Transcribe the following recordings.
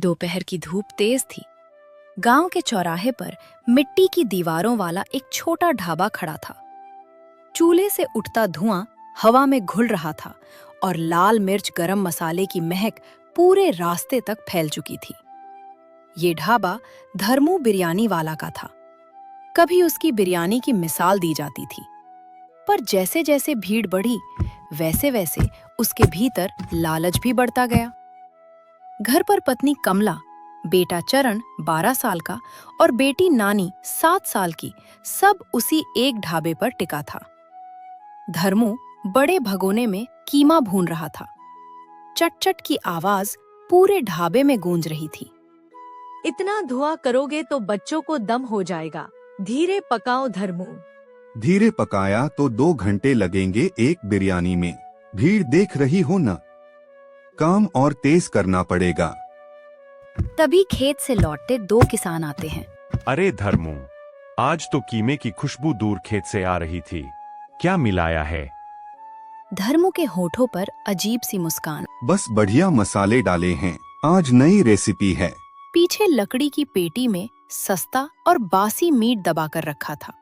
दोपहर की धूप तेज थी। गांव के चौराहे पर मिट्टी की दीवारों वाला एक छोटा ढाबा खड़ा था। चूल्हे से उठता धुआं हवा में घुल रहा था और लाल मिर्च गरम मसाले की महक पूरे रास्ते तक फैल चुकी थी। ये ढाबा धर्मू बिरयानी वाला का था। कभी उसकी बिरयानी की मिसाल दी जाती थी, पर जैसे जैसे भीड़ बढ़ी वैसे वैसे उसके भीतर लालच भी बढ़ता गया। घर पर पत्नी कमला, बेटा चरण 12 साल का और बेटी नानी 7 साल की, सब उसी एक ढाबे पर टिका था। धर्मू बड़े भगोने में कीमा भून रहा था। चट-चट की आवाज पूरे ढाबे में गूंज रही थी। इतना धुआं करोगे तो बच्चों को दम हो जाएगा। धीरे पकाओ धर्मू। धीरे पकाया तो 2 घंटे लगेंगे एक बिरयानी में। भीड़ देख रही हो ना, काम और तेज करना पड़ेगा। तभी खेत से लौटते 2 किसान आते हैं। अरे धर्मू, आज तो कीमे की खुशबू दूर खेत से आ रही थी। क्या मिलाया है? धर्मू के होठों पर अजीब सी मुस्कान। बस बढ़िया मसाले डाले हैं, आज नई रेसिपी है। पीछे लकड़ी की पेटी में सस्ता और बासी मीट दबाकर रखा था,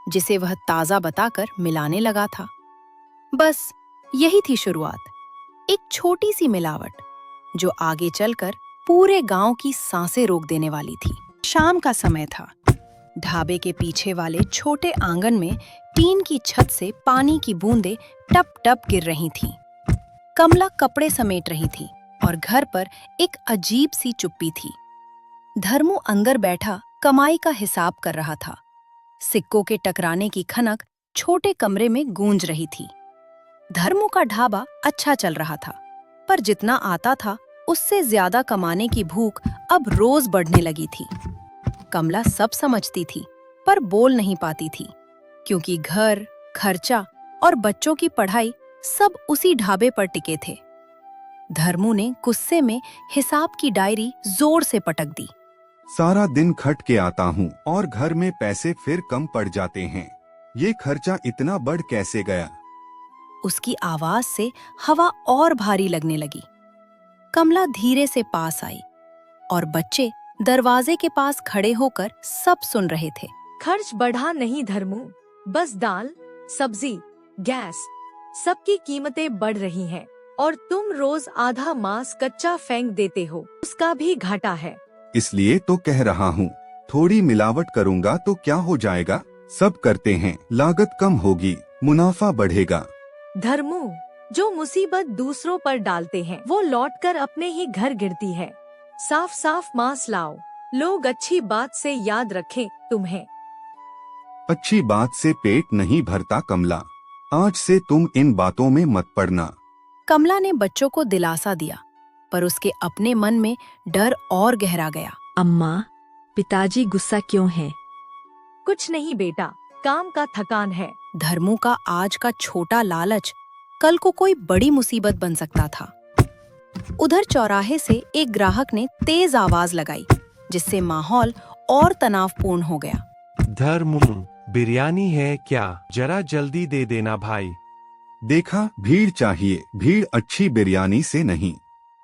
जिसे वह ताजा बताकर मिलाने लगा था। बस यही थी शुरुआत, एक छोटी सी मिलावट जो आगे चलकर पूरे गांव की सांसें रोक देने वाली थी। शाम का समय था। ढाबे के पीछे वाले छोटे आंगन में टीन की छत से पानी की बूंदें टप टप गिर रही थीं। कमला कपड़े समेट रही थी और घर पर एक अजीब सी चुप्पी थी। धर्मू अंदर बैठा कमाई का हिसाब कर रहा था। सिक्कों के टकराने की खनक छोटे कमरे में गूंज रही थी। धर्मू का ढाबा अच्छा चल रहा था, पर जितना आता था उससे ज्यादा कमाने की भूख अब रोज बढ़ने लगी थी। कमला सब समझती थी, पर बोल नहीं पाती थी, क्योंकि घर, खर्चा और बच्चों की पढ़ाई सब उसी ढाबे पर टिके थे। धर्मू ने गुस्से में हिसाब की डायरी जोर से पटक दी। सारा दिन खट के आता हूँ और घर में पैसे फिर कम पड़ जाते हैं। ये खर्चा इतना बढ़ कैसे गया? उसकी आवाज से हवा और भारी लगने लगी। कमला धीरे से पास आई और बच्चे दरवाजे के पास खड़े होकर सब सुन रहे थे। खर्च बढ़ा नहीं धर्मू, बस दाल, सब्जी, गैस, सबकी कीमतें बढ़ रही हैं और तुम रोज आधा मांस कच्चा फेंक देते हो, उसका भी घाटा है। इसलिए तो कह रहा हूँ, थोड़ी मिलावट करूँगा तो क्या हो जाएगा? सब करते हैं, लागत कम होगी, मुनाफा बढ़ेगा। धर्मू, जो मुसीबत दूसरों पर डालते हैं वो लौटकर अपने ही घर गिरती है। साफ साफ मांस लाओ, लोग अच्छी बात से याद रखें तुम्हें। अच्छी बात से पेट नहीं भरता कमला, आज से तुम इन बातों में मत पड़ना। कमला ने बच्चों को दिलासा दिया, पर उसके अपने मन में डर और गहरा गया। अम्मा, पिताजी गुस्सा क्यों हैं? कुछ नहीं बेटा, काम का थकान है। धर्मू का आज का छोटा लालच कल को कोई बड़ी मुसीबत बन सकता था। उधर चौराहे से एक ग्राहक ने तेज आवाज लगाई, जिससे माहौल और तनावपूर्ण हो गया। धर्मू, बिरयानी है क्या? जरा जल्दी दे देना भाई। देखा, भीड़ चाहिए, भीड़ अच्छी बिरयानी से नहीं,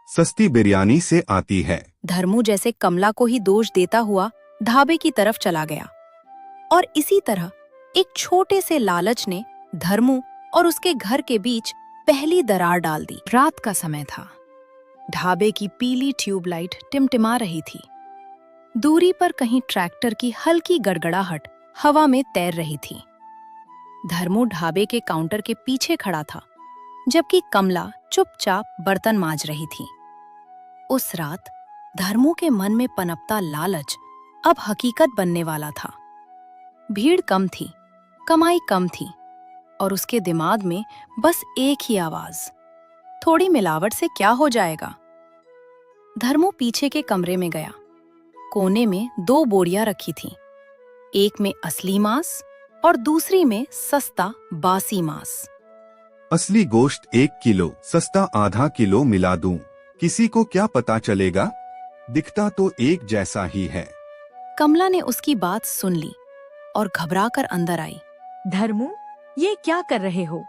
सस्ती बिरयानी से आती है। धर्मू जैसे कमला को ही दोष देता हुआ ढाबे की तरफ चला गया, और इसी तरह एक छोटे से लालच ने धर्मू और उसके घर के बीच पहली दरार डाल दी। रात का समय था। ढाबे की पीली ट्यूबलाइट टिमटिमा रही थी। दूरी पर कहीं ट्रैक्टर की हल्की गड़गड़ाहट हवा में तैर रही थी। धर्मू ढाबे के काउंटर के पीछे खड़ा था, जबकि कमला चुपचाप बर्तन मांज रही थी। उस रात धर्मू के मन में पनपता लालच अब हकीकत बनने वाला था। भीड़ कम थी, कमाई कम थी, और उसके दिमाग में बस एक ही आवाज, थोड़ी मिलावट से क्या हो जाएगा। धर्मू पीछे के कमरे में गया। कोने में 2 बोरियां रखी थीं, एक में असली मांस और दूसरी में सस्ता बासी मांस। असली गोश्त 1 किलो, सस्ता आधा किलो मिला दूं, किसी को क्या पता चलेगा? दिखता तो एक जैसा ही है। कमला ने उसकी बात सुन ली और घबराकर अंदर आई। धर्मू, ये क्या कर रहे हो?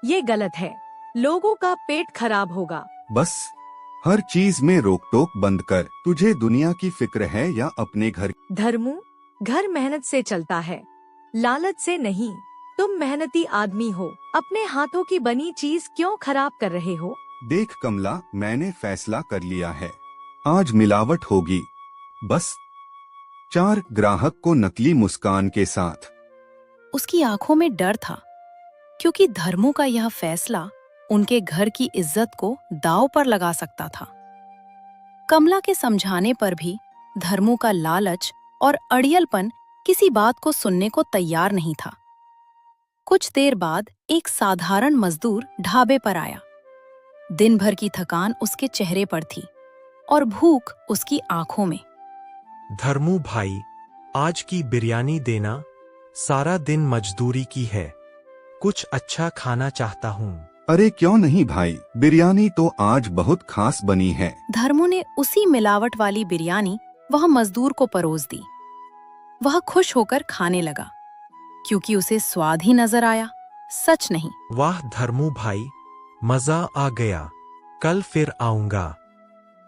ये गलत है, लोगों का पेट खराब होगा। बस हर चीज में रोक टोक बंद कर। तुझे दुनिया की फिक्र है या अपने घर? धर्मू, घर मेहनत से चलता है, लालच से नहीं। तुम मेहनती आदमी हो, अपने हाथों की बनी चीज क्यों खराब कर रहे हो? देख कमला, मैंने फैसला कर लिया है, आज मिलावट होगी। बस 4 ग्राहक को नकली मुस्कान के साथ। उसकी आंखों में डर था, क्योंकि धर्मू का यह फैसला उनके घर की इज्जत को दांव पर लगा सकता था। कमला के समझाने पर भी धर्मू का लालच और अड़ियलपन किसी बात को सुनने को तैयार नहीं था। कुछ देर बाद एक साधारण मजदूर ढाबे पर आया। दिन भर की थकान उसके चेहरे पर थी और भूख उसकी आंखों में। धर्मू भाई, आज की बिरयानी देना, सारा दिन मजदूरी की है, कुछ अच्छा खाना चाहता हूँ। अरे क्यों नहीं भाई, बिरयानी तो आज बहुत खास बनी है। धर्मू ने उसी मिलावट वाली बिरयानी वह मजदूर को परोस दी। वह खुश होकर खाने लगा, क्योंकि उसे स्वाद ही नजर आया, सच नहीं। वाह धर्मू भाई, मजा आ गया, कल फिर आऊंगा।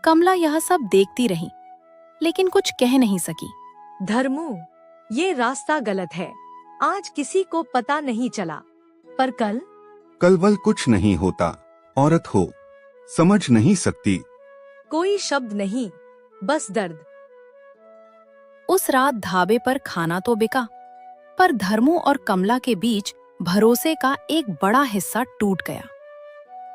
कमला यह सब देखती रही, लेकिन कुछ कह नहीं सकी। धर्मू, ये रास्ता गलत है। आज किसी को पता नहीं चला, पर कल वल कुछ नहीं होता। औरत हो, समझ नहीं सकती। कोई शब्द नहीं, बस दर्द। उस रात ढाबे पर खाना तो बिका, पर धर्मू और कमला के बीच भरोसे का एक बड़ा हिस्सा टूट गया।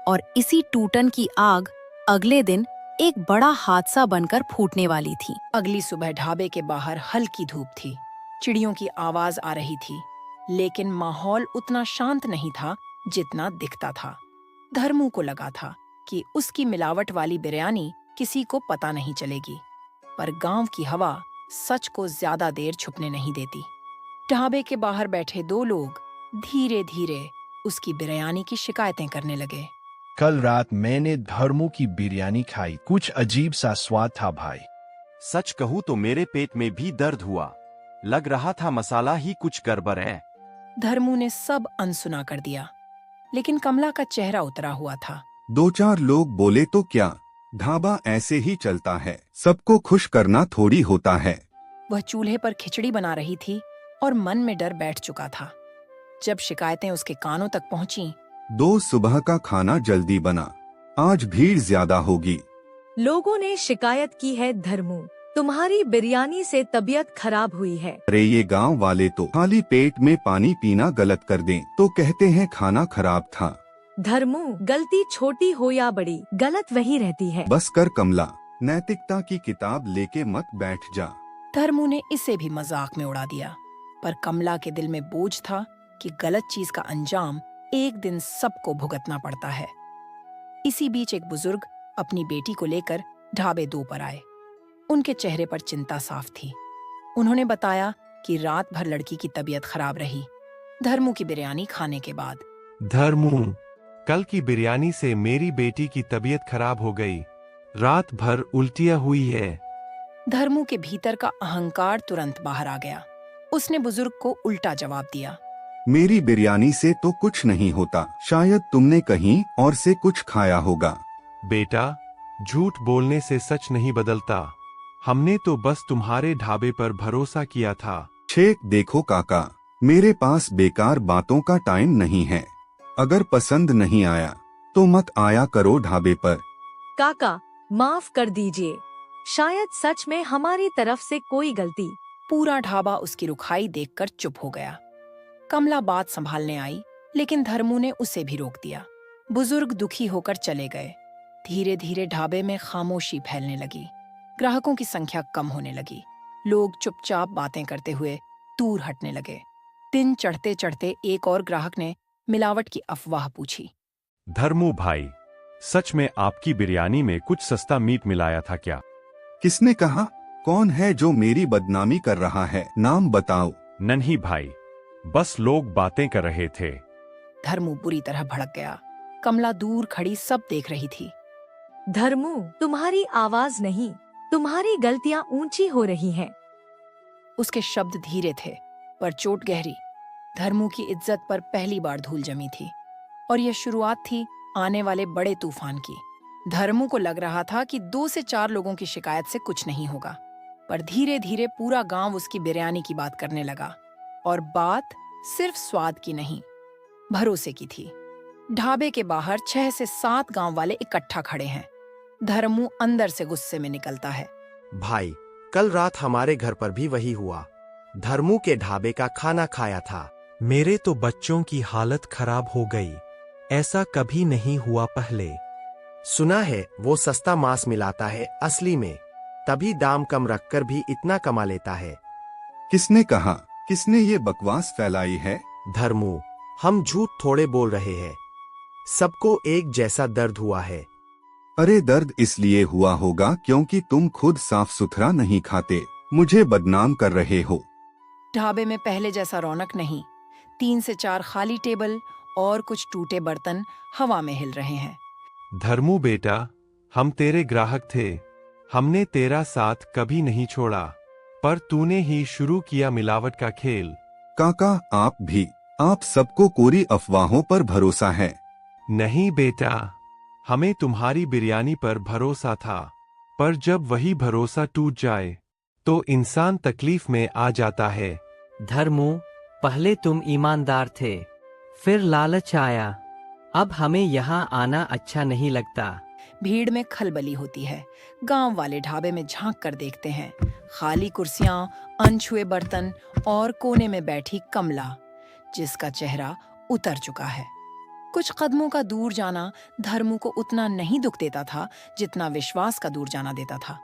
और इसी टूटन की आग अगले दिन एक बड़ा हादसा बनकर फूटने वाली थी। अगली सुबह ढाबे के बाहर हल्की धूप थी, चिड़ियों की आवाज आ रही थी, लेकिन माहौल उतना शांत नहीं था जितना दिखता था। धर्मू को लगा था कि उसकी मिलावट वाली बिरयानी किसी को पता नहीं चलेगी, पर गांव की हवा सच को ज्यादा देर छुपने नहीं देती। ढाबे के बाहर बैठे 2 लोग धीरे धीरे उसकी बिरयानी की शिकायतें करने लगे। कल रात मैंने धर्मू की बिरयानी खाई, कुछ अजीब सा स्वाद था भाई। सच कहूँ तो मेरे पेट में भी दर्द हुआ, लग रहा था मसाला ही कुछ गड़बड़ है। धर्मू ने सब अनसुना कर दिया, लेकिन कमला का चेहरा उतरा हुआ था। 2-4 लोग बोले तो क्या, ढाबा ऐसे ही चलता है, सबको खुश करना थोड़ी होता है। वह चूल्हे पर खिचड़ी बना रही थी और मन में डर बैठ चुका था। जब शिकायतें उसके कानों तक पहुंची, 2 सुबह का खाना जल्दी बना, आज भीड़ ज्यादा होगी। लोगों ने शिकायत की है, धर्मू तुम्हारी बिरयानी से तबीयत खराब हुई है। अरे ये गांव वाले तो खाली पेट में पानी पीना गलत कर दें तो कहते हैं खाना खराब था। धर्मू, गलती छोटी हो या बड़ी, गलत वही रहती है। बस कर कमला, नैतिकता की किताब लेके मत बैठ जा। धर्मू ने इसे भी मजाक में उड़ा दिया, पर कमला के दिल में बोझ था कि गलत चीज का अंजाम एक दिन सबको भुगतना पड़ता है। इसी बीच एक बुजुर्ग अपनी बेटी को लेकर ढाबे 2 पर आए। उनके चेहरे पर चिंता साफ थी। उन्होंने बताया कि रात भर लड़की की तबीयत खराब रही, धर्मू की बिरयानी खाने के बाद। धर्मू, कल की बिरयानी से मेरी बेटी की तबीयत खराब हो गई, रात भर उल्टियां हुई है। धर्मू के भीतर का अहंकार तुरंत बाहर आ गया। उसने बुजुर्ग को उल्टा जवाब दिया। मेरी बिरयानी से तो कुछ नहीं होता, शायद तुमने कहीं और से कुछ खाया होगा। बेटा, झूठ बोलने से सच नहीं बदलता, हमने तो बस तुम्हारे ढाबे पर भरोसा किया था। छेक देखो काका, मेरे पास बेकार बातों का टाइम नहीं है। अगर पसंद नहीं आया तो मत आया करो ढाबे पर। काका, माफ कर दीजिए, शायद सच में हमारी तरफ से कोई गलती। पूरा ढाबा उसकी रुखाई देखकर चुप हो गया। कमला बात संभालने आई, लेकिन धर्मू ने उसे भी रोक दिया। बुजुर्ग दुखी होकर चले गए। धीरे धीरे ढाबे में खामोशी फैलने लगी। ग्राहकों की संख्या कम होने लगी। लोग चुपचाप बातें करते हुए दूर हटने लगे। दिन चढ़ते चढ़ते एक और ग्राहक ने मिलावट की अफवाह पूछी। धर्मू भाई, सच में आपकी बिरयानी में कुछ सस्ता मीट मिलाया था क्या? किसने कहा? कौन है जो मेरी बदनामी कर रहा है? नाम बताओ। नहीं भाई, बस लोग बातें कर रहे थे। धर्मू बुरी तरह भड़क गया। कमला दूर खड़ी सब देख रही थी। धर्मू, तुम्हारी आवाज नहीं, तुम्हारी गलतियां ऊंची हो रही हैं। उसके शब्द धीरे थे, पर चोट गहरी। धर्मू की इज्जत पर पहली बार धूल जमी थी, और यह शुरुआत थी आने वाले बड़े तूफान की। धर्मू को लग रहा था कि 2 से 4 लोगों की शिकायत से कुछ नहीं होगा, पर धीरे धीरे पूरा गांव उसकी बिरयानी की बात करने लगा। और बात सिर्फ स्वाद की नहीं, भरोसे की थी। ढाबे के बाहर 6 से 7 गांव वाले इकट्ठा खड़े हैं। धर्मू अंदर से गुस्से में निकलता है। भाई, कल रात हमारे घर पर भी वही हुआ। धर्मू के ढाबे का खाना खाया था। मेरे तो बच्चों की हालत खराब हो गई। ऐसा कभी नहीं हुआ पहले। सुना है वो सस्ता मांस मिलाता है असली में, तभी दाम कम रखकर भी इतना कमा लेता है। किसने कहा? किसने ये बकवास फैलाई है? धर्मू, हम झूठ थोड़े बोल रहे हैं। सबको एक जैसा दर्द हुआ है। अरे दर्द इसलिए हुआ होगा क्योंकि तुम खुद साफ सुथरा नहीं खाते, मुझे बदनाम कर रहे हो। ढाबे में पहले जैसा रौनक नहीं। 3 से 4 खाली टेबल और कुछ टूटे बर्तन हवा में हिल रहे हैं। धर्मू बेटा, हम तेरे ग्राहक थे। हमने तेरा साथ कभी नहीं छोड़ा, पर तूने ही शुरू किया मिलावट का खेल। काका आप भी, आप सबको कोरी अफवाहों पर भरोसा है। नहीं बेटा, हमें तुम्हारी बिरयानी पर भरोसा था, पर जब वही भरोसा टूट जाए तो इंसान तकलीफ में आ जाता है। धर्मू, पहले तुम ईमानदार थे, फिर लालच आया। अब हमें यहाँ आना अच्छा नहीं लगता। भीड़ में खलबली होती है। गांव वाले ढाबे में झांक कर देखते हैं। खाली कुर्सियां, अनछुए बर्तन और कोने में बैठी कमला, जिसका चेहरा उतर चुका है। कुछ कदमों का दूर जाना धर्मू को उतना नहीं दुख देता था जितना विश्वास का दूर जाना देता था।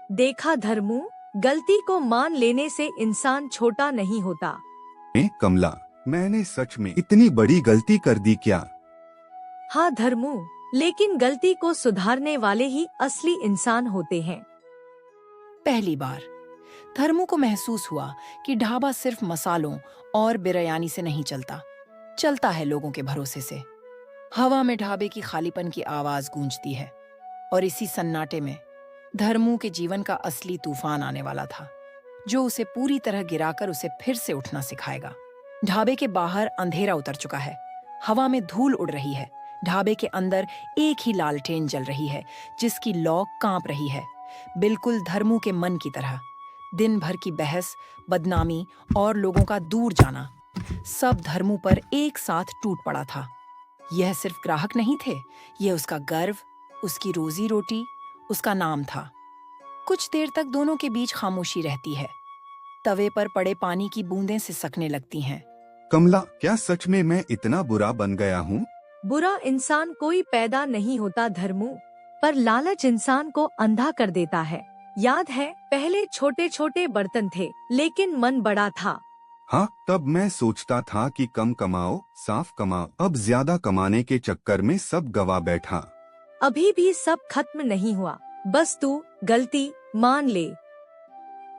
देखा धर्मू, गलती को मान लेने से इंसान छोटा नहीं होता। कमला, मैंने सच में इतनी बड़ी गलती कर दी क्या? हाँ धर्मू, लेकिन गलती को सुधारने वाले ही असली इंसान होते हैं। पहली बार धर्मू को महसूस हुआ कि ढाबा सिर्फ मसालों और बिरयानी से नहीं चलता है लोगों के भरोसे से। हवा में ढाबे की खालीपन की आवाज गूंजती है और इसी सन्नाटे में धर्मू के जीवन का असली तूफान आने वाला था, जो उसे पूरी तरह गिराकर उसे फिर से उठना सिखाएगा। ढाबे के बाहर अंधेरा उतर चुका है। हवा में धूल उड़ रही है। ढाबे के अंदर एक ही लालटेन जल रही है, जिसकी लौ कांप रही है, बिल्कुल धर्मू के मन की तरह। दिन भर की बहस, बदनामी और लोगों का दूर जाना, सब धर्मू पर एक साथ टूट पड़ा था। यह सिर्फ ग्राहक नहीं थे, यह उसका गर्व, उसकी रोजी रोटी, उसका नाम था। कुछ देर तक दोनों के बीच खामोशी रहती है। तवे पर पड़े पानी की बूंदें सिसकने लगती हैं। कमला, क्या सच में मैं इतना बुरा बन गया हूँ? बुरा इंसान कोई पैदा नहीं होता धर्मू, पर लालच इंसान को अंधा कर देता है। याद है, पहले छोटे छोटे बर्तन थे, लेकिन मन बड़ा था। हाँ, तब मैं सोचता था कि कम कमाओ, साफ कमाओ। अब ज्यादा कमाने के चक्कर में सब गवा बैठा। अभी भी सब खत्म नहीं हुआ। बस तू गलती मान ले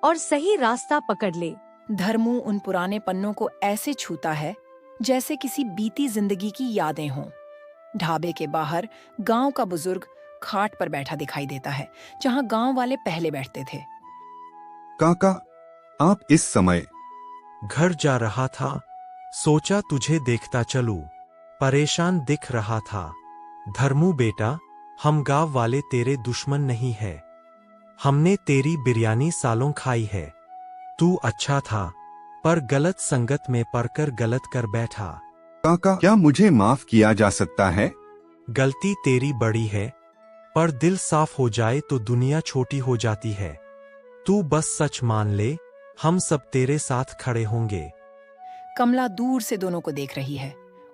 और सही रास्ता पकड़ ले। धर्मू उन पुराने पन्नों को ऐसे छूता है जैसे किसी बीती जिंदगी की यादें हों। ढाबे के बाहर गांव का बुजुर्ग खाट पर बैठा दिखाई देता है, जहां गांव वाले पहले बैठते थे। काका, आप इस समय? घर जा रहा था, सोचा तुझे देखता चलूं। परेशान दिख रहा था। धर्मू बेटा, हम गांव वाले तेरे दुश्मन नहीं है। हमने तेरी बिरयानी सालों खाई है। तू अच्छा था, पर गलत संगत में पड़कर गलत कर बैठा। काका, क्या मुझे माफ किया जा सकता है? गलती तेरी बड़ी है, पर दिल साफ हो जाए तो दुनिया छोटी हो जाती है। तू बस सच मान ले, हम सब तेरे साथ खड़े होंगे। कमला दूर से दोनों को देख रही है,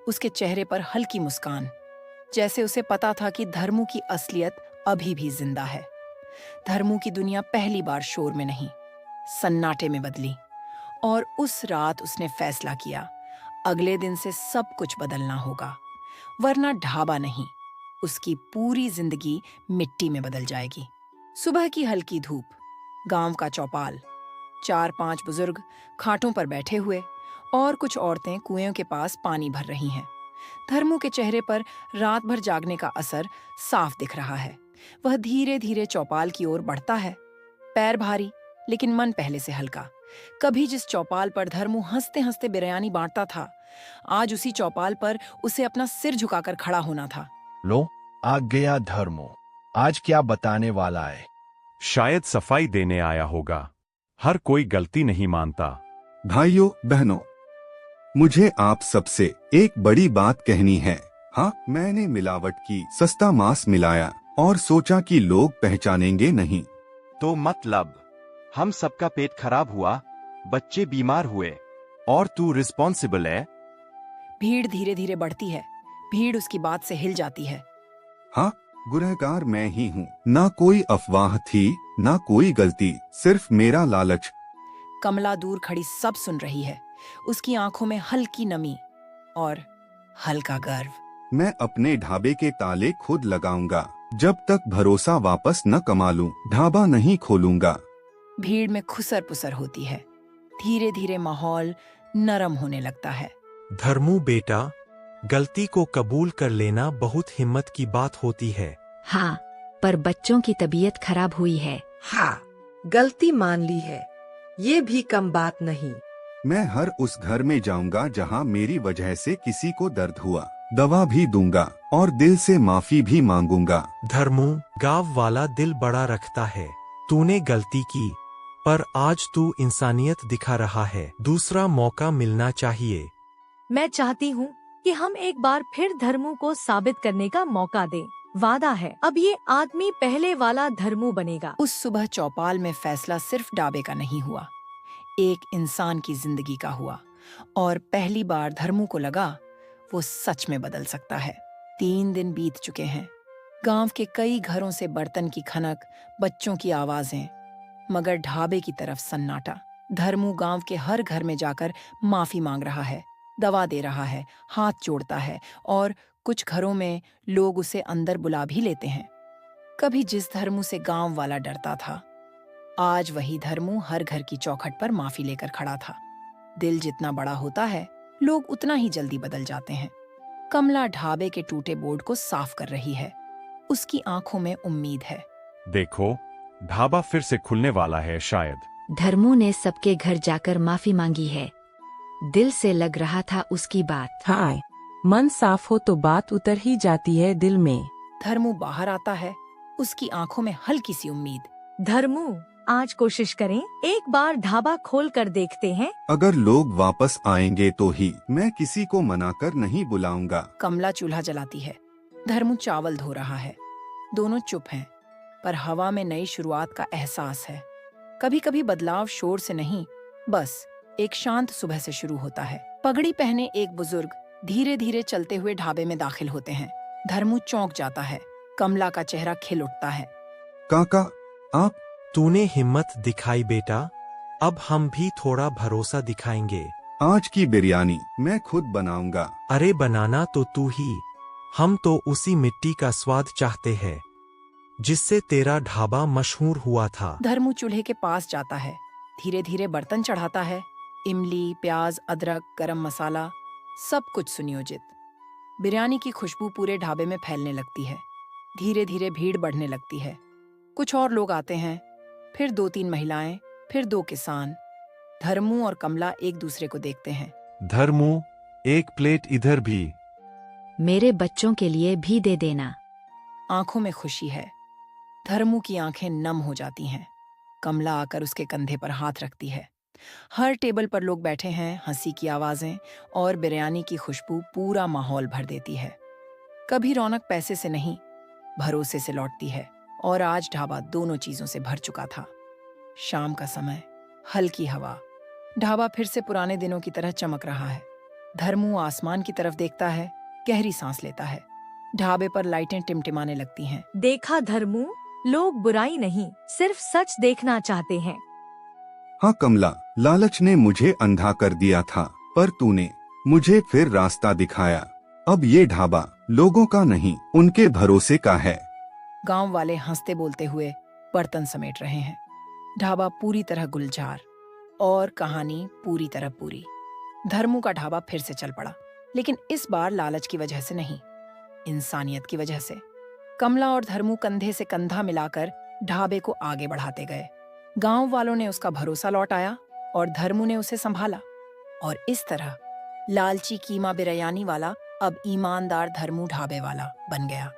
उसके चेहरे पर हल्की मुस्कान, जैसे उसे पता था कि धर्मू की असलियत अभी भी जिंदा है। धर्मू की दुनिया पहली बार शोर में नहीं, सन्नाटे में बदली। और उस रात उसने फैसला किया, अगले दिन से सब कुछ बदलना होगा, वरना ढाबा नहीं, उसकी पूरी जिंदगी मिट्टी में बदल जाएगी। सुबह की हल्की धूप, गांव का चौपाल, 4-5 बुजुर्ग खाटों पर बैठे हुए और कुछ औरतें कुएं के पास पानी भर रही हैं। धर्मू के चेहरे पर रात भर जागने का असर साफ दिख रहा है। वह धीरे धीरे चौपाल की ओर बढ़ता है, पैर भारी लेकिन मन पहले से हल्का। कभी जिस चौपाल पर धर्मू हंसते हंसते बिरयानी बांटता था, आज उसी चौपाल पर उसे अपना सिर झुकाकर खड़ा होना था। लो, आ गया धर्मो। आज क्या बताने वाला है? शायद सफाई देने आया होगा। हर कोई गलती नहीं मानता। भाइयों बहनों, मुझे आप सबसे एक बड़ी बात कहनी है। हाँ, मैंने मिलावट की, सस्ता मांस मिलाया और सोचा कि लोग पहचानेंगे नहीं। तो मतलब हम सबका पेट खराब हुआ, बच्चे बीमार हुए और तू रिस्पॉन्सिबल है? भीड़ धीरे धीरे बढ़ती है। भीड़ उसकी बात से हिल जाती है। हाँ, गुनहगार मैं ही हूँ। ना कोई अफवाह थी, ना कोई गलती, सिर्फ मेरा लालच। कमला दूर खड़ी सब सुन रही है। उसकी आंखों में हल्की नमी और हल्का गर्व। मैं अपने ढाबे के ताले खुद लगाऊंगा। जब तक भरोसा वापस न कमा लूं, ढाबा नहीं खोलूंगा। भीड़ में खुसर पुसर होती है। धीरे धीरे माहौल नरम होने लगता है। धर्मू बेटा, गलती को कबूल कर लेना बहुत हिम्मत की बात होती है। हाँ, पर बच्चों की तबीयत खराब हुई है। हाँ, गलती मान ली है, ये भी कम बात नहीं। मैं हर उस घर में जाऊंगा जहां मेरी वजह से किसी को दर्द हुआ। दवा भी दूंगा और दिल से माफी भी मांगूंगा। धर्मू, गांव वाला दिल बड़ा रखता है। तूने गलती की, पर आज तू इंसानियत दिखा रहा है। दूसरा मौका मिलना चाहिए। मैं चाहती हूँ कि हम एक बार फिर धर्मू को साबित करने का मौका दें। वादा है, अब ये आदमी पहले वाला धर्मू बनेगा। उस सुबह चौपाल में फैसला सिर्फ ढाबे का नहीं हुआ, एक इंसान की जिंदगी का हुआ। और पहली बार धर्मू को लगा वो सच में बदल सकता है। 3 दिन बीत चुके हैं। गांव के कई घरों से बर्तन की खनक, बच्चों की आवाजें, मगर ढाबे की तरफ सन्नाटा। धर्मू गांव के हर घर में जाकर माफी मांग रहा है, दवा दे रहा है, हाथ जोड़ता है और कुछ घरों में लोग उसे अंदर बुला भी लेते हैं। कभी जिस धर्मू से गांव वाला डरता था, आज वही धर्मू हर घर की चौखट पर माफी लेकर खड़ा था। दिल जितना बड़ा होता है, लोग उतना ही जल्दी बदल जाते हैं। कमला ढाबे के टूटे बोर्ड को साफ कर रही है। उसकी आंखों में उम्मीद है। देखो, ढाबा फिर से खुलने वाला है शायद। धर्मू ने सबके घर जाकर माफी मांगी है। दिल से लग रहा था उसकी बात। हाँ, मन साफ हो तो बात उतर ही जाती है दिल में। धर्मू बाहर आता है, उसकी आंखों में हल्की सी उम्मीद। धर्मू, आज कोशिश करें, एक बार ढाबा खोल कर देखते हैं। अगर लोग वापस आएंगे तो ही, मैं किसी को मनाकर नहीं बुलाऊंगा। कमला चूल्हा जलाती है। धर्मू चावल धो रहा है। दोनों चुप हैं, पर हवा में नई शुरुआत का एहसास है। कभी कभी बदलाव शोर से नहीं, बस एक शांत सुबह से शुरू होता है। पगड़ी पहने एक बुजुर्ग धीरे धीरे चलते हुए ढाबे में दाखिल होते हैं। धर्मू चौंक जाता है। कमला का चेहरा खिल उठता है। काका, आप? तूने हिम्मत दिखाई बेटा, अब हम भी थोड़ा भरोसा दिखाएंगे। आज की बिरयानी मैं खुद बनाऊंगा। अरे बनाना तो तू ही, हम तो उसी मिट्टी का स्वाद चाहते हैं जिससे तेरा ढाबा मशहूर हुआ था। धर्मू चूल्हे के पास जाता है, धीरे धीरे बर्तन चढ़ाता है। इमली, प्याज, अदरक, गरम मसाला, सब कुछ सुनियोजित। बिरयानी की खुशबू पूरे ढाबे में फैलने लगती है। धीरे धीरे भीड़ बढ़ने लगती है। कुछ और लोग आते हैं, फिर 2-3 महिलाएं, फिर 2 किसान। धर्मू और कमला एक दूसरे को देखते हैं। धर्मू, एक प्लेट इधर भी। मेरे बच्चों के लिए भी दे देना। आंखों में खुशी है। धर्मू की आंखें नम हो जाती हैं। कमला आकर उसके कंधे पर हाथ रखती है। हर टेबल पर लोग बैठे हैं, हंसी की आवाजें और बिरयानी की खुशबू पूरा माहौल भर देती है। कभी रौनक पैसे से नहीं, भरोसे से लौटती है। और आज ढाबा दोनों चीजों से भर चुका था। शाम का समय, हल्की हवा, ढाबा फिर से पुराने दिनों की तरह चमक रहा है। धर्मू आसमान की तरफ देखता है, गहरी सांस लेता है। ढाबे पर लाइटें टिमटिमाने लगती हैं। देखा धर्मू, लोग बुराई नहीं, सिर्फ सच देखना चाहते हैं। हाँ कमला, लालच ने मुझे अंधा कर दिया था, पर तूने मुझे फिर रास्ता दिखाया। अब ये ढाबा लोगों का नहीं, उनके भरोसे का है। गांव वाले हंसते बोलते हुए बर्तन समेट रहे हैं। ढाबा पूरी तरह गुलजार और कहानी पूरी तरह पूरी। धर्मू का ढाबा फिर से चल पड़ा, लेकिन इस बार लालच की वजह से नहीं, इंसानियत की वजह से। कमला और धर्मू कंधे से कंधा मिलाकर ढाबे को आगे बढ़ाते गए। गांव वालों ने उसका भरोसा लौटाया और धर्मू ने उसे संभाला। और इस तरह लालची कीमा बिरयानी वाला अब ईमानदार धर्मू ढाबे वाला बन गया।